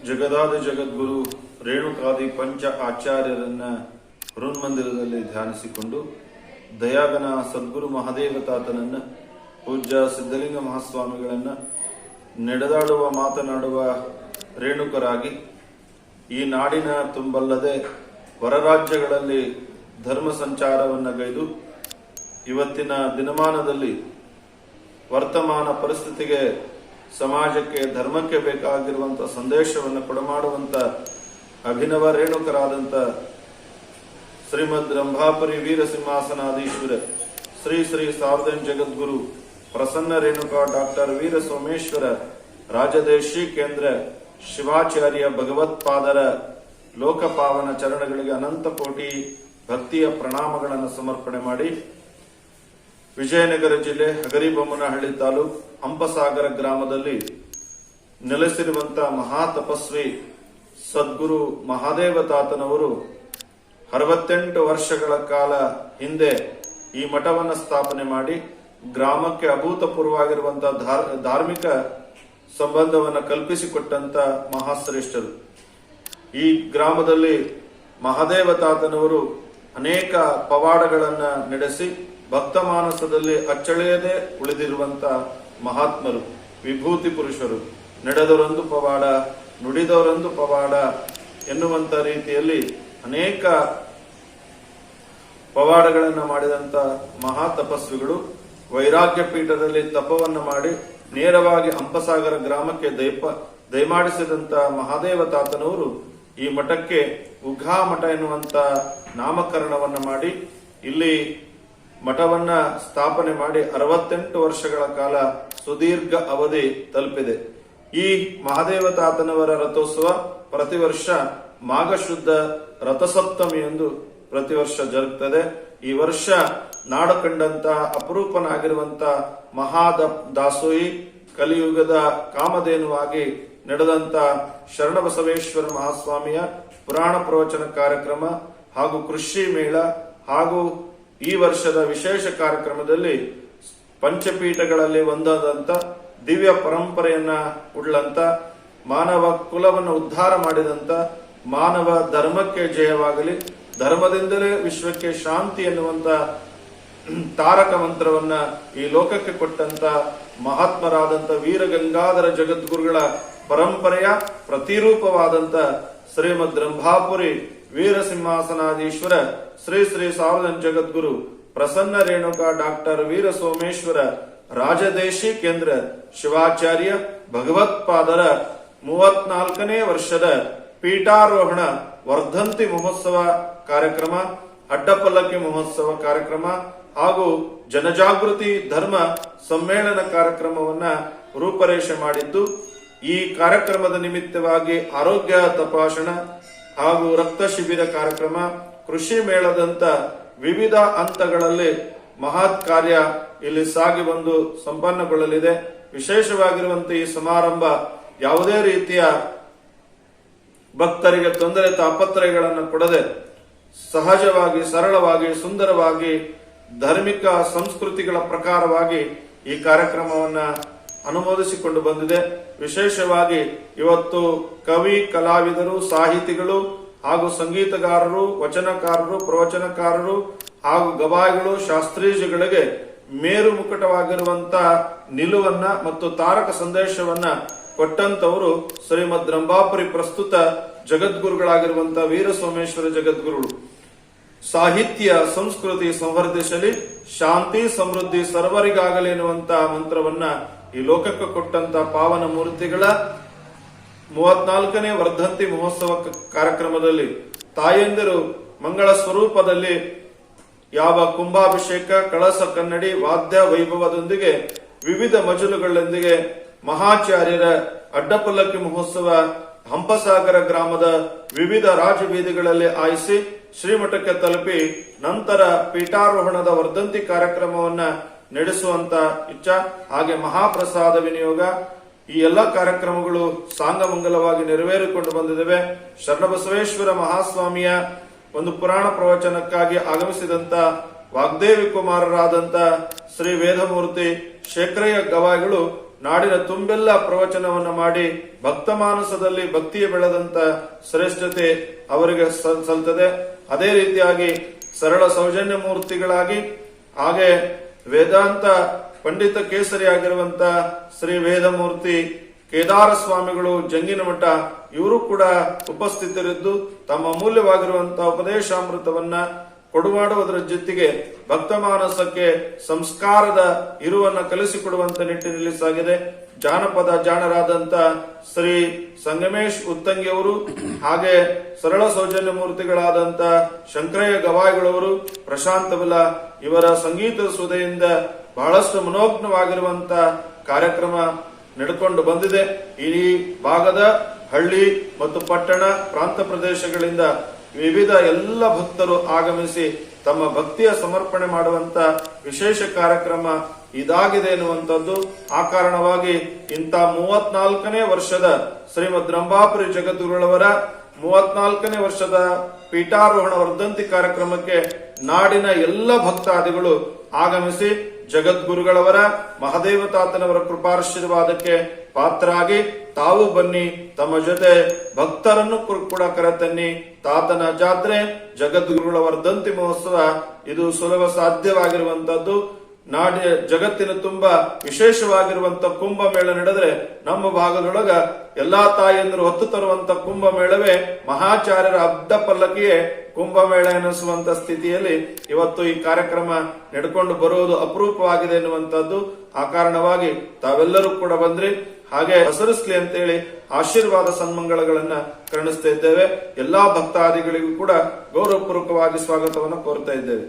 ಜಗದಾದಿ ಜಗದ್ಗುರು ರೇಣುಕಾದಿ ಪಂಚ ಆಚಾರ್ಯರನ್ನ ಹೃನ್ಮಂದಿರದಲ್ಲಿ ಧ್ಯಾನಿಸಿಕೊಂಡು ದಯಾಗನ ಸದ್ಗುರು ಮಹಾದೇವತಾತನನ್ನ ಪೂಜ್ಯ ಸಿದ್ಧಲಿಂಗ ಮಹಾಸ್ವಾಮಿಗಳನ್ನ ನಡೆದಾಡುವ ಮಾತನಾಡುವ ರೇಣುಕರಾಗಿ ಈ ನಾಡಿನ ತುಂಬಲ್ಲದೆ ಹೊರರಾಜ್ಯಗಳಲ್ಲಿ ಧರ್ಮ ಸಂಚಾರವನ್ನು ಗೈದು ಇವತ್ತಿನ ದಿನಮಾನದಲ್ಲಿ ವರ್ತಮಾನ ಪರಿಸ್ಥಿತಿಗೆ ಸಮಾಜಕ್ಕೆ ಧರ್ಮಕ್ಕೆ ಬೇಕಾಗಿರುವಂತಹ ಸಂದೇಶವನ್ನು ಕೊಡಮಾಡುವಂತ ಅಭಿನವ ರೇಣುಕರಾದಂಥ ಶ್ರೀಮದ್ ರಂಭಾಪುರಿ ವೀರ ಸಿಂಹಾಸನಾಧೀಶ್ವರ ಶ್ರೀ ಶ್ರೀ ಸಾರ್ವಜನಿಕ ಜಗದ್ಗುರು ಪ್ರಸನ್ನ ರೇಣುಕಾ ಡಾಕ್ಟರ್ ವೀರ ಸೋಮೇಶ್ವರ ರಾಜದೇಶಿ ಕೇಂದ್ರ ಶಿವಾಚಾರ್ಯ ಭಗವತ್ಪಾದರ ಲೋಕಪಾವನ ಚರಣಗಳಿಗೆ ಅನಂತ ಕೋಟಿ ಭಕ್ತಿಯ ಪ್ರಣಾಮಗಳನ್ನು ಸಮರ್ಪಣೆ ಮಾಡಿ ವಿಜಯನಗರ ಜಿಲ್ಲೆ ಹಗರಿಬೊಮ್ಮನಹಳ್ಳಿ ತಾಲೂಕು ಹಂಪಸಾಗರ ಗ್ರಾಮದಲ್ಲಿ ನೆಲೆಸಿರುವಂತಹ ಮಹಾ ತಪಸ್ವಿ ಸದ್ಗುರು ಮಹಾದೇವ ತಾತನವರು 68 ವರ್ಷಗಳ ಕಾಲ ಹಿಂದೆ ಈ ಮಠವನ್ನು ಸ್ಥಾಪನೆ ಮಾಡಿ ಗ್ರಾಮಕ್ಕೆ ಅಭೂತಪೂರ್ವವಾಗಿರುವಂತಹ ಧಾರ್ಮಿಕ ಸಂಬಂಧವನ್ನು ಕಲ್ಪಿಸಿಕೊಟ್ಟಂತ ಮಹಾಶ್ರೇಷ್ಠರು. ಈ ಗ್ರಾಮದಲ್ಲಿ ಮಹಾದೇವ ತಾತನವರು ಅನೇಕ ಪವಾಡಗಳನ್ನ ನಡೆಸಿ ಭಕ್ತ ಮಾನಸದಲ್ಲಿ ಅಚ್ಚಳಿಯದೆ ಉಳಿದಿರುವಂತಹ ಮಹಾತ್ಮರು, ವಿಭೂತಿ ಪುರುಷರು. ನಡೆದವರೊಂದು ಪವಾಡ, ನುಡಿದವರೊಂದು ಪವಾಡ ಎನ್ನುವಂತ ರೀತಿಯಲ್ಲಿ ಅನೇಕ ಪವಾಡಗಳನ್ನು ಮಾಡಿದಂತ ಮಹಾ ತಪಸ್ವಿಗಳು. ವೈರಾಗ್ಯ ಪೀಠದಲ್ಲಿ ತಪವನ್ನು ಮಾಡಿ ನೇರವಾಗಿ ಹಂಪಸಾಗರ ಗ್ರಾಮಕ್ಕೆ ದಯಮಾಡಿಸಿದಂತ ಮಹಾದೇವ ತಾತನವರು ಈ ಮಠಕ್ಕೆ ಉಘಾ ಮಠ ಎನ್ನುವಂತ ನಾಮಕರಣವನ್ನ ಮಾಡಿ ಇಲ್ಲಿ ಮಠವನ್ನ ಸ್ಥಾಪನೆ ಮಾಡಿ 68 ವರ್ಷಗಳ ಕಾಲ ಸುದೀರ್ಘ ಅವಧಿ ತಲುಪಿದೆ. ಈ ಮಹಾದೇವ ತಾತನವರ ರಥೋತ್ಸವ ಪ್ರತಿ ವರ್ಷ ಮಾಘ ಶುದ್ಧ ರಥಸಪ್ತಮಿಯಂದು ಪ್ರತಿ ವರ್ಷ ಜರುಗುತ್ತದೆ. ಈ ವರ್ಷ ನಾಡು ಕಂಡಂತ ಅಪರೂಪನಾಗಿರುವಂತ ದಾಸೋಹಿ ಕಲಿಯುಗದ ಕಾಮಧೇನುವಾಗಿ ನಡೆದಂತ ಶರಣಬಸವೇಶ್ವರ ಮಹಾಸ್ವಾಮಿಯ ಪುರಾಣ ಪ್ರವಚನ ಕಾರ್ಯಕ್ರಮ ಹಾಗೂ ಕೃಷಿ ಮೇಳ ಹಾಗೂ ಈ ವರ್ಷದ ವಿಶೇಷ ಕಾರ್ಯಕ್ರಮದಲ್ಲಿ ಪಂಚಪೀಠಗಳಲ್ಲಿ ಒಂದಾದಂತ ದಿವ್ಯ ಪರಂಪರೆಯನ್ನ ಉಳ್ಳಂತ ಮಾನವ ಕುಲವನ್ನು ಉದ್ಧಾರ ಮಾಡಿದಂತ ಮಾನವ ಧರ್ಮಕ್ಕೆ ಜಯವಾಗಲಿ, ಧರ್ಮದಿಂದಲೇ ವಿಶ್ವಕ್ಕೆ ಶಾಂತಿ ಎನ್ನುವಂತ ತಾರಕ ಮಂತ್ರವನ್ನ ಈ ಲೋಕಕ್ಕೆ ಕೊಟ್ಟಂತ ಮಹಾತ್ಮರಾದಂತ ವೀರಗಂಗಾಧರ ಜಗದ್ಗುರುಗಳ ಪರಂಪರೆಯ ಪ್ರತಿರೂಪವಾದಂತ ಶ್ರೀಮದ್ ರಂಭಾಪುರಿ ವೀರ ಸಿಂಹಾಸನಾಧೀಶ್ವರ ಶ್ರೀ ಶ್ರೀ ಸಾರ್ವಜನಿಕ ಜಗದ್ಗುರು ಪ್ರಸನ್ನ ರೇಣುಕಾ ಡಾಕ್ಟರ್ ವೀರ ಸೋಮೇಶ್ವರ ರಾಜದೇಶಿ ಕೇಂದ್ರ ಶಿವಾಚಾರ್ಯ ಭಗವತ್ಪಾದರ 34ನೇ ವರ್ಷದ ಪೀಠಾರೋಹಣ ವರ್ಧಂತಿ ಮಹೋತ್ಸವ ಕಾರ್ಯಕ್ರಮ, ಅಡ್ಡಪಲ್ಲಕ್ಕಿ ಮಹೋತ್ಸವ ಕಾರ್ಯಕ್ರಮ ಹಾಗೂ ಜನಜಾಗೃತಿ ಧರ್ಮ ಸಮ್ಮೇಳನ ಕಾರ್ಯಕ್ರಮವನ್ನ ರೂಪರೇಷೆ ಮಾಡಿದ್ದು, ಈ ಕಾರ್ಯಕ್ರಮದ ನಿಮಿತ್ತವಾಗಿ ಆರೋಗ್ಯ ತಪಾಸಣಾ ಹಾಗೂ ರಕ್ತ ಶಿಬಿರ ಕಾರ್ಯಕ್ರಮ, ಕೃಷಿ ಮೇಳದಂತ ವಿವಿಧ ಹಂತಗಳಲ್ಲಿ ಮಹತ್ ಕಾರ್ಯ ಇಲ್ಲಿ ಸಾಗಿ ಬಂದು ಸಂಪನ್ನಗೊಳ್ಳಲಿದೆ. ವಿಶೇಷವಾಗಿರುವಂತಹ ಈ ಸಮಾರಂಭ ಯಾವುದೇ ರೀತಿಯ ಭಕ್ತರಿಗೆ ತೊಂದರೆ ತಾಪತ್ರಯಗಳನ್ನು ಕೊಡದೆ ಸಹಜವಾಗಿ, ಸರಳವಾಗಿ, ಸುಂದರವಾಗಿ ಧಾರ್ಮಿಕ ಸಂಸ್ಕೃತಿಗಳ ಪ್ರಕಾರವಾಗಿ ಈ ಕಾರ್ಯಕ್ರಮವನ್ನ ಅನುಮೋದಿಸಿಕೊಂಡು ಬಂದಿದೆ. ವಿಶೇಷವಾಗಿ ಇವತ್ತು ಕವಿ, ಕಲಾವಿದರು, ಸಾಹಿತಿಗಳು ಹಾಗೂ ಸಂಗೀತಗಾರರು, ವಚನಕಾರರು, ಪ್ರವಚನಕಾರರು ಹಾಗೂ ಗವಾಯಿಗಳು, ಶಾಸ್ತ್ರೀಜಿಗಳಿಗೆ ಮೇರು ಮುಕುಟವಾಗಿರುವಂತಹ ನಿಲುವನ್ನ ಮತ್ತು ತಾರಕ ಸಂದೇಶವನ್ನ ಕೊಟ್ಟಂತವರು ಶ್ರೀಮದ್ ರಂಭಾಪುರಿ ಪ್ರಸ್ತುತ ಜಗದ್ಗುರುಗಳಾಗಿರುವಂತಹ ವೀರ ಸೋಮೇಶ್ವರ ಜಗದ್ಗುರುಗಳು. ಸಾಹಿತ್ಯ ಸಂಸ್ಕೃತಿ ಸಂವರ್ಧಿಸಲಿ, ಶಾಂತಿ ಸಮೃದ್ಧಿ ಸರ್ವರಿಗಾಗಲಿ ಎನ್ನುವಂತಹ ಮಂತ್ರವನ್ನ ಈ ಲೋಕಕ್ಕೆ ಕೊಟ್ಟಂತ ಪಾವನ ಮೂರ್ತಿಗಳ 34ನೇ ವರ್ಧಂತಿ ಮಹೋತ್ಸವ ಕಾರ್ಯಕ್ರಮದಲ್ಲಿ ತಾಯಂದಿರು ಮಂಗಳ ಸ್ವರೂಪದಲ್ಲಿ ಯಾವ ಕುಂಭಾಭಿಷೇಕ, ಕಳಸ ಕನ್ನಡಿ, ವಾದ್ಯ ವೈಭವದೊಂದಿಗೆ ವಿವಿಧ ಮಜಲುಗಳೊಂದಿಗೆ ಮಹಾಚಾರ್ಯರ ಅಡ್ಡಪಲ್ಲಕ್ಕಿ ಮಹೋತ್ಸವ ಹಂಪಸಾಗರ ಗ್ರಾಮದ ವಿವಿಧ ರಾಜಬೀದಿಗಳಲ್ಲಿ ಆಯಿಸಿ ಶ್ರೀಮಠಕ್ಕೆ ತಲುಪಿ ನಂತರ ಪೀಠಾರೋಹಣದ ವರ್ಧಂತಿ ಕಾರ್ಯಕ್ರಮವನ್ನ ನಡೆಸುವಂತ ಇಚ್ಛಾ, ಹಾಗೆ ಮಹಾಪ್ರಸಾದ ವಿನಿಯೋಗ, ಈ ಎಲ್ಲ ಕಾರ್ಯಕ್ರಮಗಳು ಸಾಂಗಮಂಗಲವಾಗಿ ನೆರವೇರಿಕೊಂಡು ಬಂದಿದ್ದೇವೆ. ಶರಣಬಸವೇಶ್ವರ ಮಹಾಸ್ವಾಮಿಯ ಒಂದು ಪುರಾಣ ಪ್ರವಚನಕ್ಕಾಗಿ ಆಗಮಿಸಿದಂತ ವಾಗ್ದೇವಿ ಕುಮಾರರಾದಂತ ಶ್ರೀ ವೇದಮೂರ್ತಿ ಶೇಖರಯ್ಯ ಗವಾಯಿಗಳು ನಾಡಿನ ತುಂಬೆಲ್ಲ ಪ್ರವಚನವನ್ನು ಮಾಡಿ ಭಕ್ತ ಮಾನಸದಲ್ಲಿ ಭಕ್ತಿಯ ಬೆಳೆದಂತ ಶ್ರೇಷ್ಠತೆ ಅವರಿಗೆ ಸಲ್ತದೆ. ಅದೇ ರೀತಿಯಾಗಿ ಸರಳ ಸೌಜನ್ಯ ಮೂರ್ತಿಗಳಾಗಿ ಹಾಗೆ ವೇದಾಂತ ಪಂಡಿತ ಕೇಸರಿಯಾಗಿರುವಂತ ಶ್ರೀ ವೇದಮೂರ್ತಿ ಕೇದಾರ ಸ್ವಾಮಿಗಳು ಜಂಗಿನಮಠ ಇವರು ಕೂಡ ಉಪಸ್ಥಿತರಿದ್ದು ತಮ್ಮ ಅಮೂಲ್ಯವಾಗಿರುವಂತಹ ಉಪದೇಶಾಮೃತವನ್ನ ಕೊಡುಮಾಡುವುದರ ಜೊತೆಗೆ ಭಕ್ತ ಮಾನಸಕ್ಕೆ ಸಂಸ್ಕಾರದ ಇರುವನ್ನ ಕಲಿಸಿಕೊಡುವಂತ ನಿಟ್ಟಿನಲ್ಲಿ ಸಾಗಿದೆ. ಜಾನಪದ ಜಾಣರಾದಂತ ಶ್ರೀ ಸಂಗಮೇಶ್ ಉತ್ತಂಗಿ ಅವರು ಹಾಗೆ ಸರಳ ಸೌಜನ್ಯ ಮೂರ್ತಿಗಳಾದಂತ ಶಂಕರಯ್ಯ ಗವಾಯಿಗಳವರು, ಪ್ರಶಾಂತ ವಿಲ ಇವರ ಸಂಗೀತ ಸುಧೆಯಿಂದ ಬಹಳಷ್ಟು ಮನೋಜ್ಞವಾಗಿರುವಂತ ಕಾರ್ಯಕ್ರಮ ನಡೆಕೊಂಡು ಬಂದಿದೆ. ಈ ಭಾಗದ ಹಳ್ಳಿ ಮತ್ತು ಪಟ್ಟಣ ಪ್ರಾಂತ ಪ್ರದೇಶಗಳಿಂದ ವಿವಿಧ ಎಲ್ಲ ಭಕ್ತರು ಆಗಮಿಸಿ ತಮ್ಮ ಭಕ್ತಿಯ ಸಮರ್ಪಣೆ ಮಾಡುವಂತ ವಿಶೇಷ ಕಾರ್ಯಕ್ರಮ ಇದಾಗಿದೆ ಎನ್ನುವಂಥದ್ದು. ಆ ಕಾರಣವಾಗಿ ಇಂಥ 34ನೇ ವರ್ಷದ ಶ್ರೀಮದ್ ರಂಭಾಪುರಿ ಜಗದ್ಗುರುಗಳವರ 34ನೇ ವರ್ಷದ ಪೀಠಾರೋಹಣ ವರ್ಧಂತಿ ಕಾರ್ಯಕ್ರಮಕ್ಕೆ ನಾಡಿನ ಎಲ್ಲ ಭಕ್ತಾದಿಗಳು ಆಗಮಿಸಿ ಜಗದ್ಗುರುಗಳವರ ಮಹದೇವತಾತನವರ ಕೃಪಾಶೀರ್ವಾದಕ್ಕೆ ಪಾತ್ರರಾಗಿ ತಾವು ಬನ್ನಿ, ತಮ್ಮ ಜೊತೆ ಭಕ್ತರನ್ನು ಕೂಡ ಕರೆತನ್ನಿ. ತಾತನ ಜಾತ್ರೆ, ಜಗದ್ಗುರುಗಳ ವರ್ಧಂತಿ ಮಹೋತ್ಸವ ಇದು ಸುಲಭ ಸಾಧ್ಯವಾಗಿರುವಂತದ್ದು. ಜಗತ್ತಿನ ತುಂಬಾ ವಿಶೇಷವಾಗಿರುವಂತ ಕುಂಭಮೇಳ ನಡೆದ್ರೆ ನಮ್ಮ ಭಾಗದೊಳಗ ಎಲ್ಲಾ ತಾಯಿಯಂದರು ಹೊತ್ತು ತರುವಂತ ಕುಂಭಮೇಳವೇ ಮಹಾಚಾರ್ಯರ ಅಡ್ಡ ಪಲ್ಲಕ್ಕಿಯೇ ಕುಂಭಮೇಳ ಎನಿಸುವಂತ ಸ್ಥಿತಿಯಲ್ಲಿ ಇವತ್ತು ಈ ಕಾರ್ಯಕ್ರಮ ನಡೆಕೊಂಡು ಬರುವುದು ಅಪರೂಪವಾಗಿದೆ ಎನ್ನುವಂತದ್ದು. ಆ ಕಾರಣವಾಗಿ ತಾವೆಲ್ಲರೂ ಕೂಡ ಬಂದ್ರಿ, ಹಾಗೆ ಹೆಸರಿಸ್ಲಿ ಅಂತೇಳಿ ಆಶೀರ್ವಾದ ಸನ್ಮಂಗಳಗಳನ್ನ ಕರುಣಿಸ್ತಾ ಇದ್ದೇವೆ. ಎಲ್ಲಾ ಭಕ್ತಾದಿಗಳಿಗೂ ಕೂಡ ಗೌರವಪೂರ್ವಕವಾಗಿ ಸ್ವಾಗತವನ್ನು ಕೋರ್ತಾ ಇದ್ದೇವೆ.